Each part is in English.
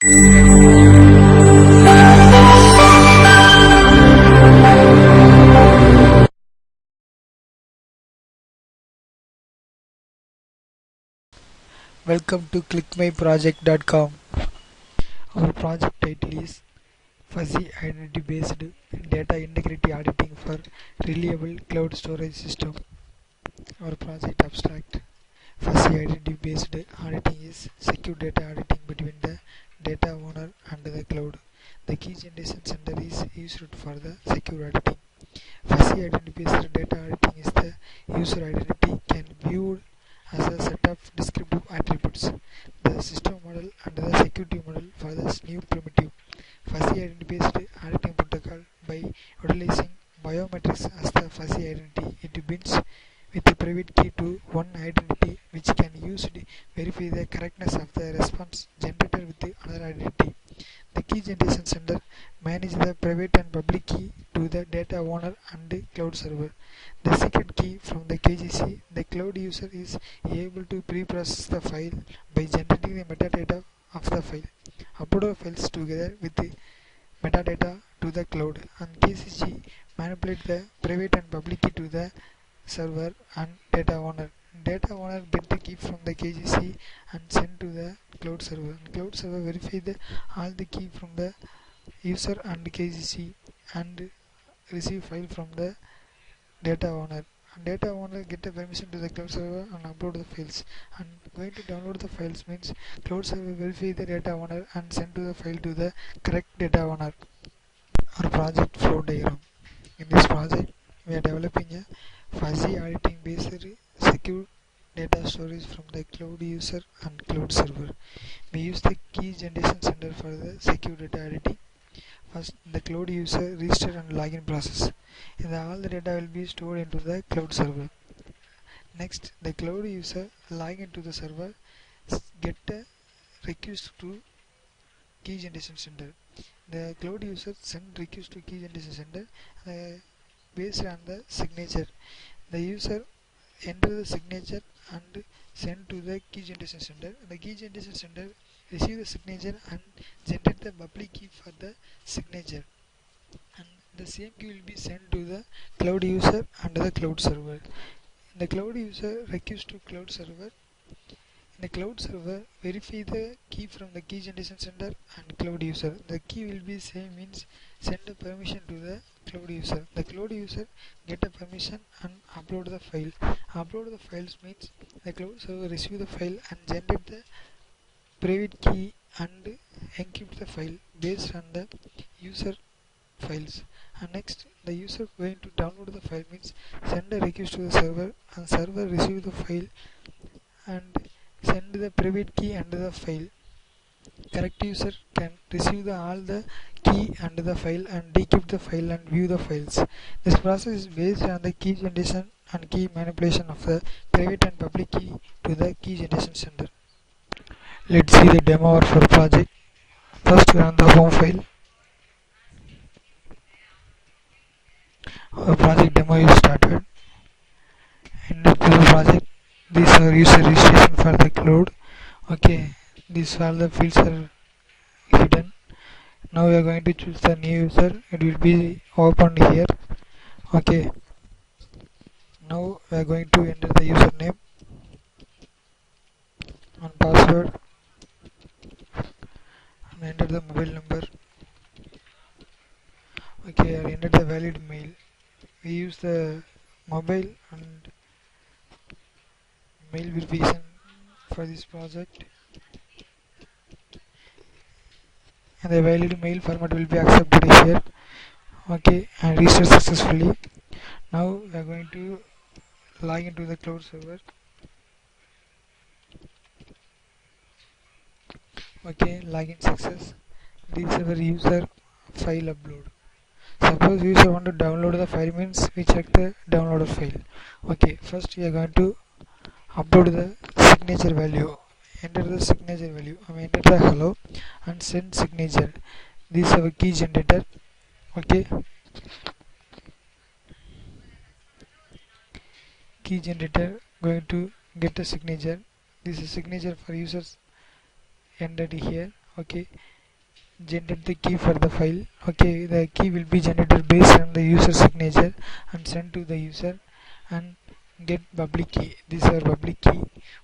Welcome to clickmyproject.com. Our project title is Fuzzy Identity Based Data Integrity Auditing for Reliable Cloud Storage System. Our project abstract: Fuzzy Identity Based Auditing is secure data auditing between the data owner and the cloud. The key generation center is used for the secure auditing. Fuzzy Identity Based Data Auditing is the user identity can view as a set of descriptive attributes. The system model and the security model for this new primitive fuzzy identity-based auditing protocol. By utilizing biometrics as the fuzzy identity, it binds with a private key to one identity, which can use to verify the correctness of the response generated with the other identity. The key generation center manages the private and public key to the data owner and the cloud server. The secret key from the KGC, the cloud user is able to pre-process the file by generating the metadata of the file, upload the files together with the metadata to the cloud, and KCG manipulate the private and public key to the server and data owner. Data owner get the key from the KGC and send to the cloud server. And cloud server verify all the key from the user and KGC and receive file from the data owner. And data owner get the permission to the cloud server and upload the files. And going to download the files means cloud server verify the data owner and send to the file to the correct data owner. Our project flow diagram. In this project, we are developing a fuzzy auditing based secure data storage from the cloud user and cloud server. We use the key generation center for the secure data auditing. First, the cloud user register and login process. All the data will be stored into the cloud server. Next, the cloud user log into the server, get a request to key generation center. The cloud user send request to key generation center based on the signature. The user enter the signature and send to the key generation center. The key generation center receive the signature and generate the public key for the signature. And the same key will be sent to the cloud user and the cloud server. The cloud user request to cloud server. The cloud server verify the key from the key generation center and cloud user. The key will be same means send a permission to the cloud user. The cloud user get a permission and upload the file. Upload the files means the cloud server receive the file and generate the private key and encrypt the file based on the user files. And next, the user going to download the file means send a request to the server and server receive the file and send the private key and the file. Correct user can receive all the key and the file and decrypt the file and view the files. This process is based on the key generation and key manipulation of the private and public key to the key generation center. Let's see the demo of our project. First, run the home file. Our project demo is started. Enter to the project. These are user registration for the cloud. Okay, these all the fields are hidden. Now we are going to choose the new user. It will be opened here. Okay, now we are going to enter the username and password and enter the mobile number. Okay, I enter the valid mail. We use the mobile and mail verification for this project, and the valid mail format will be accepted here. Okay, and register successfully. Now we are going to log into the cloud server. Okay, login success. This is our user file upload. Suppose user want to download the file means we check the downloader file. Okay, first we are going to upload the signature value. Enter the signature value. Enter the hello and send signature. This is our key generator. Okay, key generator going to get the signature. This is signature for users entered here. Okay, generate the key for the file. Okay, the key will be generated based on the user signature and sent to the user, and get public key. This is our public key.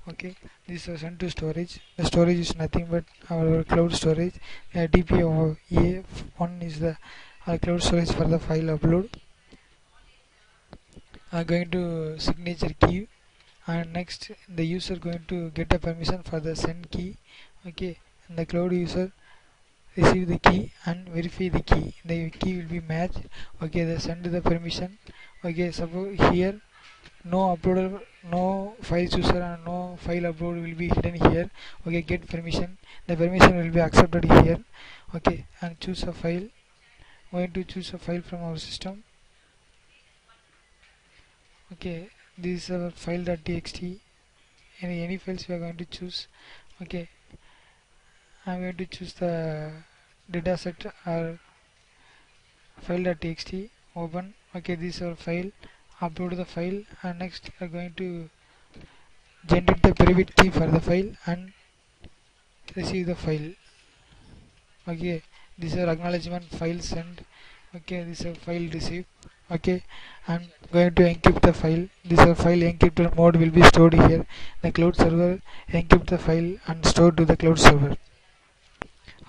Okay, this is sent to storage. The storage is nothing but our cloud storage. The DPA1 is the our cloud storage for the file upload. I'm going to signature key, and next the user going to get a permission for the send key. Okay, and the cloud user receive the key and verify the key. The key will be matched. Okay, they send the permission. Okay, suppose here no uploader, no file chooser and no file upload will be hidden here. Okay, get permission. The permission will be accepted here. Okay, and choose a file. Going to choose a file from our system. Okay, this is our file.txt. Any files we are going to choose. Okay, I'm going to choose the dataset or file.txt. Open. Okay, this is our file. Upload the file, and next we are going to generate the private key for the file and receive the file. Okay, this is our acknowledgement file sent. Okay, this is a file received. Okay, I'm going to encrypt the file. This is a file encrypted mode will be stored here. The cloud server encrypt the file and store to the cloud server.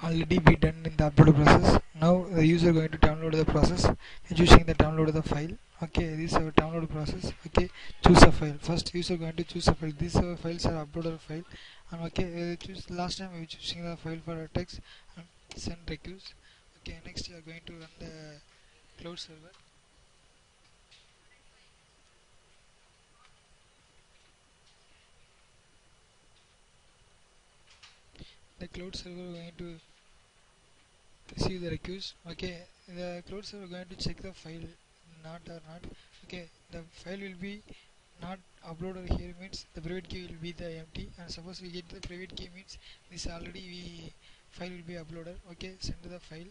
Already be done in the upload process. Now the user going to download the process using the download of the file. Okay, this is our download process. Okay, choose a file. First user going to choose a file. These files are uploaded file, and okay, choose last time we choosing the file for a text and send request. Okay, next you are going to run the cloud server. The cloud server going to receive the request. Okay, the cloud server going to check the file not or not. Okay, the file will be not uploaded here means the private key will be the empty, and suppose we get the private key means this already we file will be uploaded. Okay, send to the file,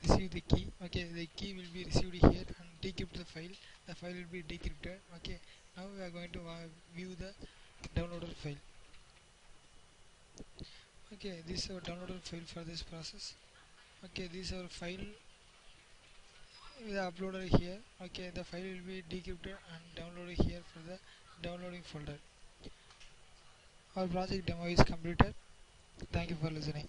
receive the key. Okay, the key will be received here and decrypt the file. The file will be decrypted. Okay, now we are going to view the downloaded file. Okay, this is our downloaded file for this process. Okay, this is our file is uploaded here. Okay, the file will be decrypted and downloaded here for the downloading folder. Our project demo is completed. Thank you for listening.